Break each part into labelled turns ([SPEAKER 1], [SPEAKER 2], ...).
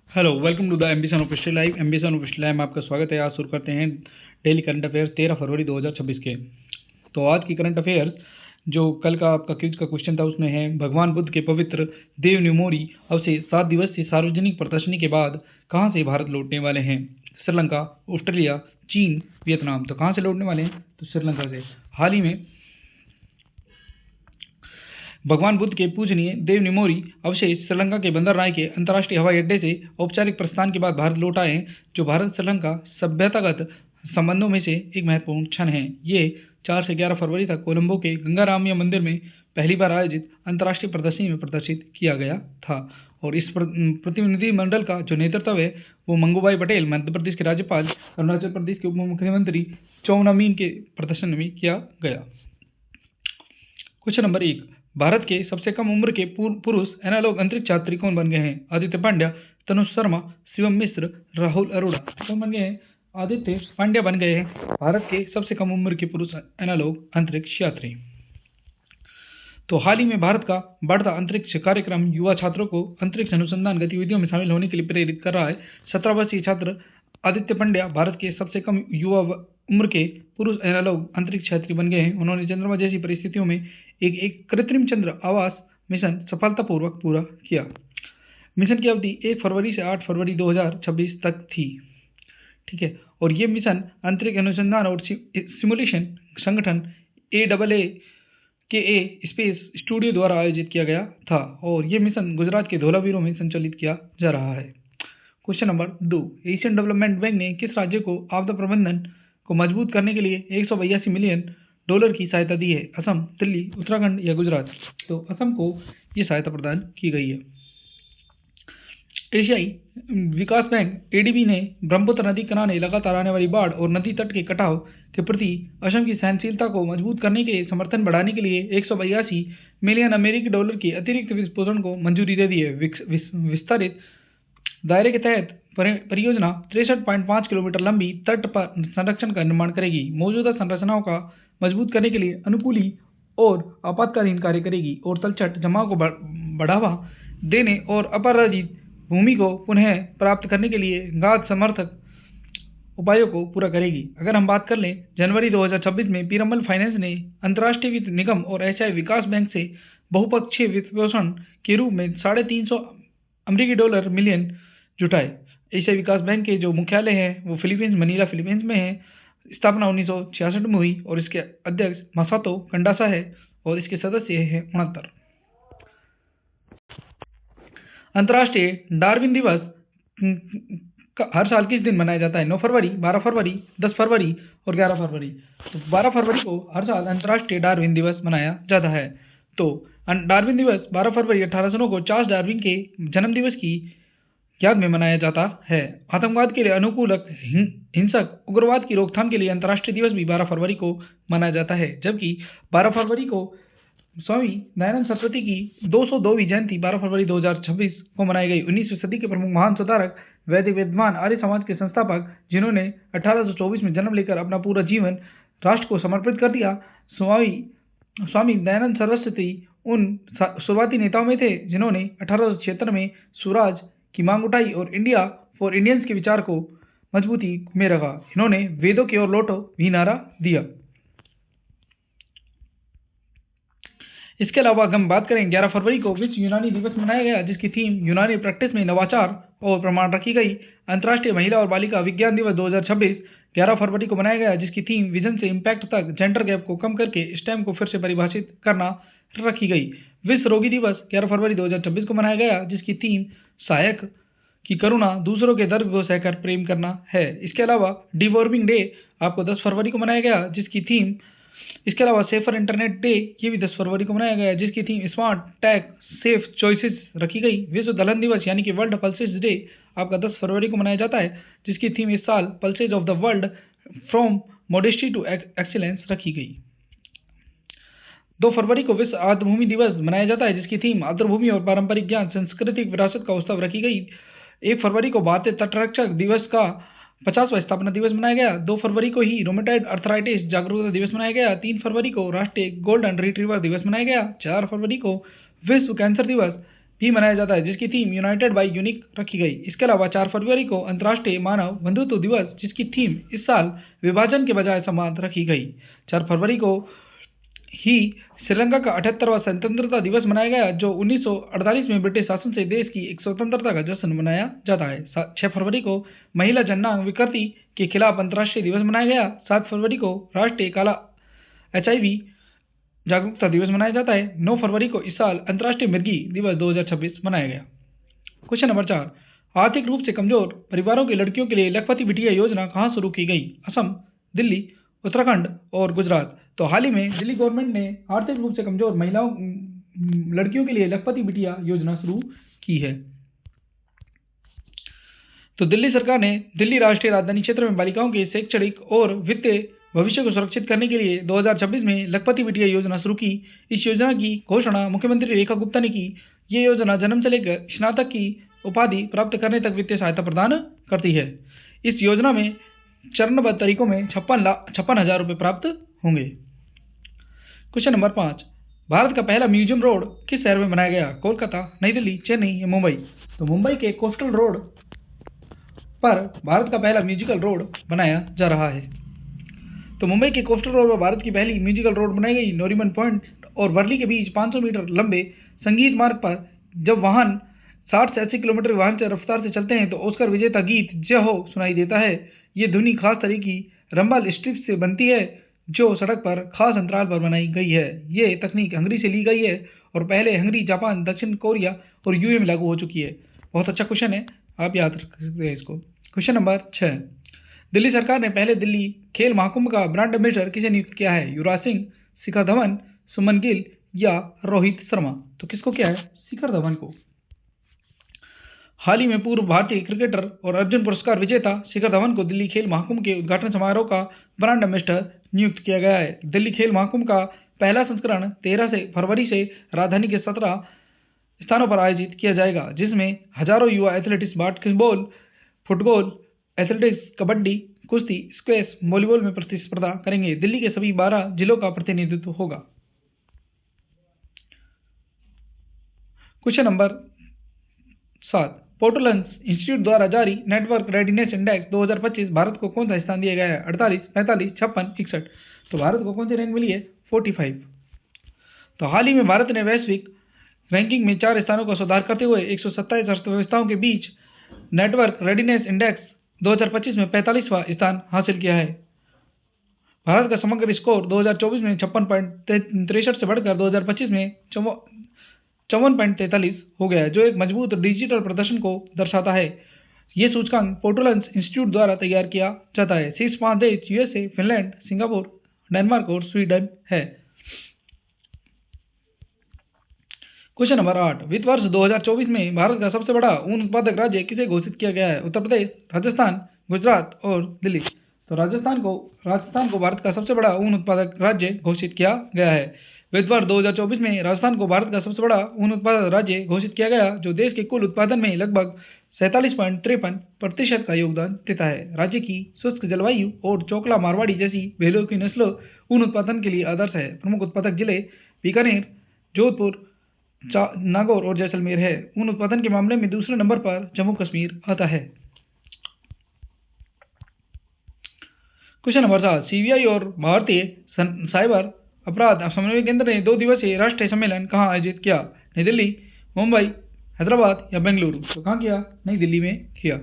[SPEAKER 1] Hello, welcome to the ambition of history live. Ambition of history live में आपका स्वागत है। आज शुरू करते हैं डेली करंट अफेयर्स 13 फरवरी 2026 के। तो आज की करंट अफेयर्स जो कल का आपका क्विज का क्वेश्चन था उसमें है, भगवान बुद्ध के पवित्र देव निमोरी अवशेष 7 दिवसीय सार्वजनिक प्रदर्शनी के बाद कहाँ से भारत लौटने वाले हैं? श्रीलंका, ऑस्ट्रेलिया, चीन, वियतनाम। तो कहाँ से लौटने वाले हैं? तो श्रीलंका से। हाल ही में भगवान बुद्ध के पूजनीय देव निमोरी अवशेष श्रीलंका के बंदरनाय के अंतर्राष्ट्रीय हवाई अड्डे से औपचारिक प्रस्थान के बाद भारत लौट आए हैं, जो भारत श्रीलंका सभ्यतागत संबंधों में से एक महत्वपूर्ण क्षण है। ये 4 से 11 फरवरी तक कोलंबो के गंगारामया मंदिर में पहली बार आयोजित अंतर्राष्ट्रीय प्रदर्शनी में प्रदर्शित किया गया था। और इस प्रतिनिधिमंडल का जो नेतृत्व है वो मंगूभाई पटेल, मध्य प्रदेश के राज्यपाल, अरुणाचल प्रदेश के उप मुख्यमंत्री चौना मीन के प्रदर्शन में किया गया। क्वेश्चन नंबर 1, भारत के सबसे कम उम्र के पुरुष एनालॉग अंतरिक्ष यात्री कौन बन गए हैं? आदित्य पांड्या, तनुज शर्मा, शिवम मिश्र, राहुल अरोड़ा। कौन बन गए हैं? आदित्य पांड्या बन गए हैं भारत के सबसे कम उम्र के पुरुष एनालॉग अंतरिक्ष यात्री। तो हाल ही में भारत का बढ़ता अंतरिक्ष कार्यक्रम युवा छात्रों को अंतरिक्ष अनुसंधान गतिविधियों में शामिल होने के लिए प्रेरित कर रहा है। 17 वर्षीय छात्र आदित्य पांड्या भारत के सबसे कम युवा उम्र के पुरुष एनालॉग अंतरिक्ष यात्री बन गए हैं। उन्होंने चंद्रमा जैसी परिस्थितियों में एक कृत्रिम चंद्र आवास मिशन सफलतापूर्वक पूरा किया। मिशन की अवधि 1 फरवरी से 8 फरवरी 2026 तक थी। ठीक है, और ये मिशन अंतरिक्ष अनुसंधान और सिमुलेशन संगठन AAA स्पेस स्टूडियो द्वारा आयोजित किया गया था, और ये मिशन गुजरात के धोलावीरों में संचालित किया जा रहा है। Question number 2, Asian development bank ने किस राज्य को आपदा प्रबंधन को मजबूत करने के लिए $182 मिलियन की सहायता दी है? असम, दिल्ली, उत्तराखंड या गुजरात? तो असम को ये सहायता प्रदान की गई है। एशियाई विकास बैंक ADB ने ब्रह्मपुत्र नदी किनारे लगातार आने वाली बाढ़ और नदी तट के कटाव के प्रति असम की सहनशीलता को मजबूत करने के समर्थन बढ़ाने के लिए $182 मिलियन के अतिरिक्त वित्तपोषण को मंजूरी दे दी है। विस्तारित दायरे के तहत परियोजना 63.5 किलोमीटर लंबी तट पर संरक्षण का निर्माण करेगी, मौजूदा संरचनाओं का मजबूत करने के लिए अनुकूली और आपातकालीन कार्य करेगी, और तलछट जमाव को बढ़ावा देने और अपराजित भूमि को पुनः प्राप्त करने के लिए गाद समर्थक उपायों को पूरा करेगी। अगर हम बात कर लें, जनवरी 2026 में पीरामल फाइनेंस ने अंतर्राष्ट्रीय वित्त निगम और एशियाई विकास बैंक से बहुपक्षीय वित्तपोषण के रूप में $350 मिलियन जुटाए। एशियाई विकास बैंक के जो मुख्यालय है वो मनीला फिलीपींस में है। स्थापना 1966 में हुई और इसके अध्यक्ष मसातो कंडासा है और इसके सदस्य हैं 69। अंतर्राष्ट्रीय डार्विन दिवस हर साल किस दिन मनाया जाता है? 9 फरवरी, 12 फरवरी, 10 फरवरी और 11 फरवरी। तो 12 फरवरी को हर साल अंतर्राष्ट्रीय डार्विन दिवस मनाया जाता है। तो डार्विन दिवस 12 फरवरी 1809 को चार्ल्स डार्विन के जन्म दिवस की याद में मनाया जाता है। आतंकवाद के लिए अनुकूलक हिंसक उग्रवाद की रोकथाम के लिए अंतर्राष्ट्रीय दिवस भी 12 फरवरी को मनाया जाता है, जबकि 12 फरवरी को स्वामी दयानंद सरस्वती की 202वीं जयंती 12 फरवरी 2026 को मनाई गई। 19वीं सदी के प्रमुख महान सुधारक, वैदिक विद्वान, आर्य समाज के संस्थापक, जिन्होंने 1824 में जन्म लेकर अपना पूरा जीवन राष्ट्र को समर्पित कर दिया, स्वामी दयानंद सरस्वती उन शुरुआती नेताओं में थे जिन्होंने 1876 में स्वराज की मांग उठाई और इंडिया फॉर इंडियंस के विचार को मजबूती में रखा। इन्होंने वेदों की ओर लौटो भी नारा दिया। इसके अलावा हम बात करें, 11 फरवरी को विश्व यूनानी दिवस मनाया गया, जिसकी थीम यूनानी प्रैक्टिस में नवाचार और प्रमाण रखी गई। अंतर्राष्ट्रीय महिला और बालिका विज्ञान दिवस 2026 11 फरवरी को मनाया गया, जिसकी थीम विजन से इम्पैक्ट तक जेंडर गैप को कम करके स्टेम को फिर से परिभाषित करना रखी गई। विश्व रोगी दिवस 11 फरवरी 2026 को मनाया गया, जिसकी थीम सहायक की करुणा, दूसरों के दर्द को सहकर प्रेम करना है। इसके अलावा डिवॉर्मिंग डे आपको 10 फरवरी को मनाया गया, जिसकी थीम इसके अलावा सेफर इंटरनेट डे ये भी 10 फरवरी को मनाया गया, जिसकी theme smart tech safe choices रखी गई। विश्व दलहन दिवस यानी कि वर्ल्ड पल्सेस डे आपका 10 फरवरी को मनाया जाता है, जिसकी थीम इस साल pulses of the world from modesty to excellence रखी गई। 2 फरवरी को विश्व आर्द्रभूमि दिवस मनाया जाता है, जिसकी थीम आर्द्रभूमि और पारंपरिक ज्ञान सांस्कृतिक विरासत का उत्सव रखी गई। 1 फरवरी को भारतीय तटरक्षक दिवस का 50वां स्थापना दिवस मनाया गया। 2 फरवरी को ही रोमेटॉइड अर्थराइटिस जागरूकता दिवस मनाया गया। 3 फरवरी को राष्ट्रीय गोल्डन रिट्रीवर दिवस मनाया गया। 4 फरवरी को विश्व कैंसर दिवस भी मनाया जाता है, जिसकी थीम यूनाइटेड बाय यूनिक रखी गई। इसके अलावा 4 फरवरी को अंतर्राष्ट्रीय मानव बंधुत्व दिवस, जिसकी थीम इस साल विभाजन के बजाय संवाद रखी गई। 4 फरवरी को ही श्रीलंका का 78वां स्वतंत्रता दिवस मनाया गया, जो 1948 में ब्रिटिश शासन से देश की एक स्वतंत्रता का जश्न मनाया जाता है। 6 फरवरी को महिला जननांग विकृति के खिलाफ अंतर्राष्ट्रीय दिवस मनाया गया। 7 फरवरी को राष्ट्रीय काला HIV जागरूकता दिवस मनाया जाता है। 9 फरवरी को इस साल अंतर्राष्ट्रीय मिर्गी दिवस 2026 मनाया गया। क्वेश्चन नंबर 4, आर्थिक रूप से कमजोर परिवारों की लड़कियों के लिए लखपति बिटिया योजना कहाँ शुरू की गई? असम, दिल्ली, उत्तराखंड और गुजरात। तो हाल ही में दिल्ली गवर्नमेंट ने आर्थिक रूप से कमजोर महिलाओं लड़कियों के लिए लखपति बिटिया योजना शुरू की है। तो दिल्ली सरकार ने दिल्ली राष्ट्रीय राजधानी क्षेत्र में बालिकाओं के शैक्षणिक और वित्तीय भविष्य को सुरक्षित करने के लिए 2026 में लखपति बिटिया योजना शुरू की। इस योजना की घोषणा मुख्यमंत्री रेखा गुप्ता ने की। ये योजना जन्म से लेकर स्नातक की उपाधि प्राप्त करने तक वित्तीय सहायता प्रदान करती है। इस योजना में चरणबद्ध तरीकों में 56,000 रुपये प्राप्त होंगे। क्वेश्चन नंबर 5, भारत का पहला म्यूजियम रोड किस शहर में बनाया गया? कोलकाता, नई दिल्ली, चेन्नई या मुंबई। तो मुंबई के कोस्टल रोड पर भारत का पहला म्यूजिकल रोड बनाया जा रहा है। तो मुंबई के कोस्टल रोड पर भारत की पहली म्यूजिकल रोड बनाई गई। नोरीमन पॉइंट और वर्ली के बीच 500 मीटर लंबे संगीत मार्ग पर जब वाहन 60 से 80 किलोमीटर वाहन से रफ्तार से चलते हैं तो ऑस्कर विजेता गीत जय हो सुनाई देता है। ये धुनी खास तरह की रंबल स्ट्रिप्स से बनती है, जो सड़क पर खास अंतराल पर बनाई गई है। ये तकनीक हंगरी से ली गई है और पहले हंगरी, जापान, दक्षिण कोरिया और यूएई में लागू हो चुकी है। बहुत अच्छा क्वेश्चन है, आप याद रख सकते हैं इसको। क्वेश्चन नंबर 6, दिल्ली सरकार ने पहले दिल्ली खेल महाकुंभ का ब्रांड एम्बेसडर किसे नियुक्त किया है? युवराज सिंह, शिखर धवन, सुमन गिल या रोहित शर्मा। तो किसको किया है? शिखर धवन को। हाल ही में पूर्व भारतीय क्रिकेटर और अर्जुन पुरस्कार विजेता शिखर धवन को दिल्ली खेल महाकुंभ के उद्घाटन समारोह का ब्रांड एम्बेसडर नियुक्त किया गया है। दिल्ली खेल महाकुंभ का पहला संस्करण 13 फरवरी से राजधानी के 17 स्थानों पर आयोजित किया जाएगा, जिसमें हजारों युवा athletics basketball, football, athletics, kabaddi, कुश्ती, स्क्वैश, वॉलीबॉल में प्रतिस्पर्धा करेंगे। दिल्ली के सभी 12 जिलों का प्रतिनिधित्व होगा। क्वेश्चन नंबर 7, पोर्टलैंड इंस्टीट्यूट द्वारा जारी नेटवर्क रेडीनेस इंडेक्स 2025 भारत को कौन सा स्थान दिया गया है? 48, 45, 56, 61। तो भारत को कौन सी रैंक मिली है? 45। तो हाल ही में भारत ने वैश्विक रैंकिंग में 4 स्थानों का सुधार करते हुए 127 अर्थव्यवस्थाओं के बीच नेटवर्क रेडीनेस इंडेक्स 2025 में 45वां स्थान हासिल किया है। भारत का समग्र स्कोर 2024 में 56.63 से बढ़कर 2025 में 54.43 हो गया है, जो एक मजबूत डिजिटल प्रदर्शन को दर्शाता है। ये सूचकांक पोर्टलैंड इंस्टीट्यूट द्वारा तैयार किया जाता है। शीर्ष 5 देश USA, फिनलैंड, सिंगापुर, डेनमार्क और स्वीडन है। क्वेश्चन नंबर 8, वित्त वर्ष 2024 में भारत का सबसे बड़ा ऊन उत्पादक राज्य किसे घोषित किया गया है? उत्तर प्रदेश, राजस्थान, गुजरात और दिल्ली। तो राजस्थान को भारत का सबसे बड़ा ऊन उत्पादक राज्य घोषित किया गया है। वित्त वर्ष 2024 में राजस्थान को भारत का सबसे बड़ा ऊन उत्पादक राज्य घोषित किया गया, जो देश के कुल उत्पादन में लगभग 47.53% का योगदान देता है। राज्य की शुष्क जलवायु और चोकला मारवाड़ी जैसी भेड़ों की नस्ल ऊन उत्पादन के लिए आदर्श है। प्रमुख उत्पादक जिले बीकानेर, जोधपुर, नागौर और जैसलमेर है। ऊन उत्पादन के मामले में दूसरे नंबर पर जम्मू कश्मीर आता है। क्वेश्चन नंबर 7, CBI और भारतीय साइबर अपराध समन्वय केंद्र ने 2 दिवसीय राष्ट्रीय सम्मेलन कहाँ आयोजित किया? नई दिल्ली, मुंबई, हैदराबाद या बेंगलुरु। तो कहाँ किया? नई दिल्ली में किया।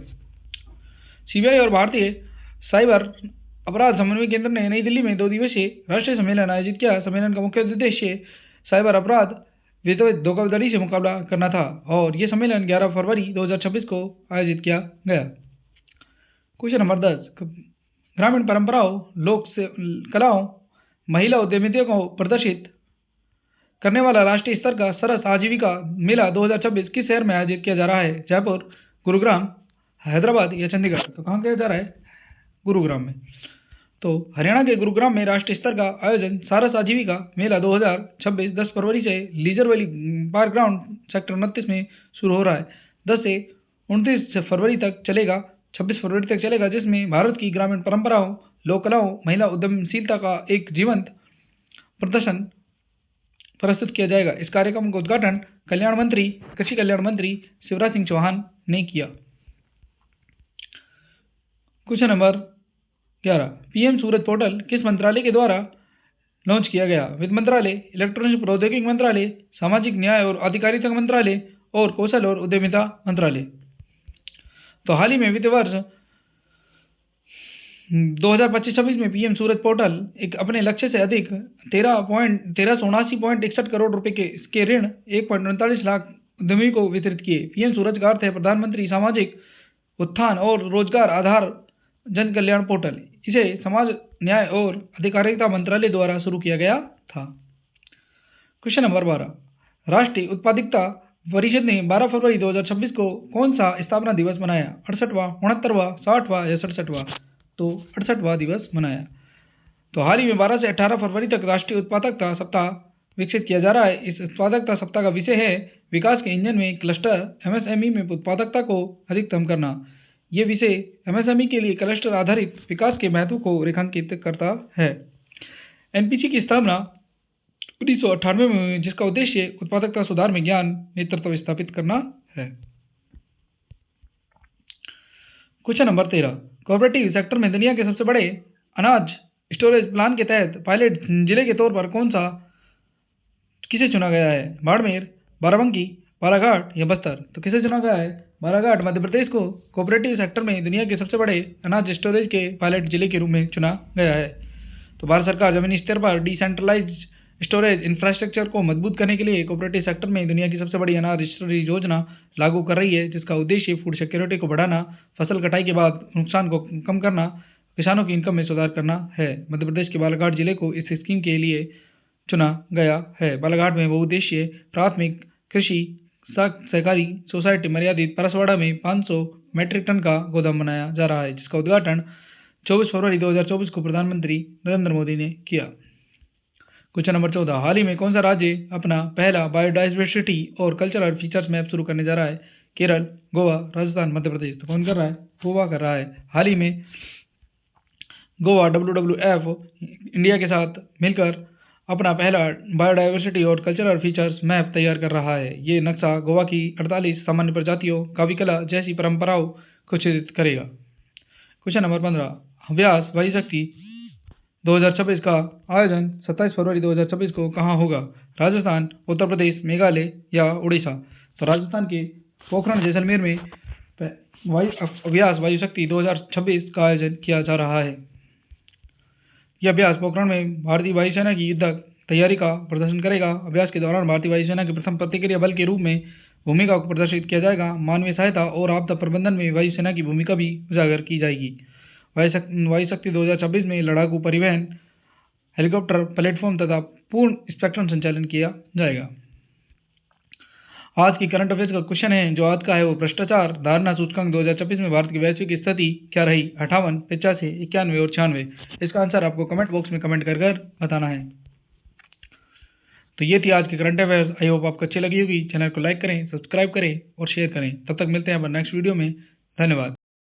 [SPEAKER 1] CBI और भारतीय साइबर अपराध समन्वय केंद्र ने नई दिल्ली में 2 दिवसीय राष्ट्रीय सम्मेलन आयोजित किया। सम्मेलन का मुख्य उद्देश्य साइबर अपराध वित्तीय धोखाधड़ी से मुकाबला करना था और ये सम्मेलन 11 फरवरी 2026 को आयोजित किया गया। क्वेश्चन नंबर 10, ग्रामीण परंपराओं, लोक कलाओं, महिला उद्यमिता को प्रदर्शित करने वाला राष्ट्रीय स्तर का सरस आजीविका मेला 2026 किस शहर में आयोजित किया जा रहा है? जयपुर, गुरुग्राम, हैदराबाद या चंडीगढ़। तो कहाँ किया जा रहा है? गुरुग्राम में। तो हरियाणा के गुरुग्राम में राष्ट्रीय स्तर का आयोजन सारस आजीविका मेला 2026 10 फरवरी से leisure valley park ground sector 29 में शुरू हो रहा है। 10 से 29 फरवरी तक चलेगा, 26 फरवरी तक चलेगा, जिसमें भारत की ग्रामीण परंपराओं, लोक कलाओं, महिला उद्यमशीलता का एक जीवंत प्रदर्शन प्रस्तुत किया जाएगा। इस कार्यक्रम का उद्घाटन कृषि कल्याण मंत्री शिवराज सिंह चौहान ने किया। क्वेश्चन नंबर 11, पीएम सूरज पोर्टल किस मंत्रालय के द्वारा लॉन्च किया गया? वित्त मंत्रालय, इलेक्ट्रॉनिक प्रौद्योगिकी मंत्रालय, सामाजिक न्याय और अधिकारिता मंत्रालय और कौशल और उद्यमिता मंत्रालय। तो हाल ही में वित्त वर्ष 2025-26 में पीएम सूरज पोर्टल एक अपने लक्ष्य से अधिक 1379.61 करोड़ रुपए के ऋण 1.39 लाख उद्यमी को वितरित किए। पीएम सूरज का अर्थ है प्रधानमंत्री सामाजिक उत्थान और रोजगार आधार जन कल्याण पोर्टल। इसे समाज न्याय और अधिकारिता मंत्रालय द्वारा शुरू किया गया था। क्वेश्चन नंबर 12, राष्ट्रीय उत्पादकता परिषद ने 12 फरवरी 2026 को कौन सा स्थापना दिवस मनाया? 68वां, 69वां, 60वां या 67वां? तो 68वां दिवस मनाया। तो हाल ही में 12 से 18 फरवरी तक राष्ट्रीय उत्पादकता सप्ताह विकसित किया जा रहा है। इस उत्पादकता सप्ताह का विषय है विकास के इंजन में क्लस्टर एमएसएमई में उत्पादकता को अधिकतम करना। ये विषय एमएसएमई के लिए क्लस्टर आधारित विकास के महत्व को रेखांकित करता है। एनपीसी की स्थापना 1998 में हुई, जिसका उद्देश्य उत्पादकता सुधार में ज्ञान नेतृत्व स्थापित करना है। क्वेश्चन नंबर 13, कोऑपरेटिव सेक्टर में दुनिया के सबसे बड़े अनाज स्टोरेज प्लान के तहत पायलट जिले के तौर पर किसे चुना गया है? बाड़मेर, बाराबंकी, बालाघाट या बस्तर? तो किसे चुना गया है? बालाघाट मध्य प्रदेश को कोऑपरेटिव सेक्टर में दुनिया के सबसे बड़े अनाज स्टोरेज के पायलट जिले के रूप में चुना गया है। तो भारत सरकार जमीनी स्तर पर डिसेंट्रलाइज्ड स्टोरेज इंफ्रास्ट्रक्चर को मजबूत करने के लिए कोऑपरेटिव सेक्टर में दुनिया की सबसे बड़ी अनाज स्टोरेज योजना लागू कर रही है, जिसका उद्देश्य फूड सिक्योरिटी को बढ़ाना, फसल कटाई के बाद नुकसान को कम करना, किसानों की इनकम में सुधार करना है। मध्य प्रदेश के बालाघाट जिले को इस स्कीम के लिए चुना गया है। बालाघाट में बहुउद्देशीय प्राथमिक कृषि सहकारी सोसाइटी मर्यादित परसवाड़ा में 500 मीट्रिक टन का गोदाम बनाया जा रहा है, जिसका उद्घाटन 24 फरवरी 2024 को प्रधानमंत्री नरेंद्र मोदी ने किया। क्वेश्चन नंबर 14, हाल ही में कौन सा राज्य अपना पहला बायोडाइवर्सिटी और कल्चरल फीचर्स मैप शुरू करने जा रहा है? केरल, गोवा, राजस्थान, मध्य प्रदेश? तो कौन कर रहा है? गोवा कर रहा है। हाल ही में गोवा WWF इंडिया के साथ मिलकर अपना पहला बायोडाइवर्सिटी और कल्चरल फीचर्स मैप तैयार कर रहा है। ये नक्शा गोवा की 48 सामान्य प्रजातियों, काव्य कला जैसी परंपराओं को चित्रित करेगा। क्वेश्चन नंबर 15, व्यास वायु शक्ति 2026 का आयोजन 27 फरवरी 2026 को कहाँ होगा? राजस्थान, उत्तर प्रदेश, मेघालय या उड़ीसा? तो राजस्थान के पोखरण जैसलमेर में व्यास वायु शक्ति 2026 का आयोजन किया जा रहा है। यह अभ्यास पोखरण में भारतीय वायुसेना की युद्धक तैयारी का प्रदर्शन करेगा। अभ्यास के दौरान भारतीय वायुसेना के प्रथम प्रतिक्रिया बल के रूप में भूमिका को प्रदर्शित किया जाएगा। मानवीय सहायता और आपदा प्रबंधन में वायुसेना की भूमिका भी उजागर की जाएगी। वायु शक्ति 2026 में लड़ाकू परिवहन, हेलीकॉप्टर प्लेटफॉर्म तथा पूर्ण स्पेक्ट्रम संचालन किया जाएगा। आज की करंट अफेयर्स का क्वेश्चन है जो आज का है वो भ्रष्टाचार धारणा सूचकांक 2026 में भारत की वैश्विक स्थिति क्या रही? 58, 85, 91 और 96। इसका आंसर आपको कमेंट बॉक्स में कमेंट कर बताना है। तो ये थी आज की करंट अफेयर्स। आई होप आपको अच्छी लगी होगी। चैनल को लाइक करें, सब्सक्राइब करें और शेयर करें। तब तक मिलते हैं अपन नेक्स्ट वीडियो में। धन्यवाद।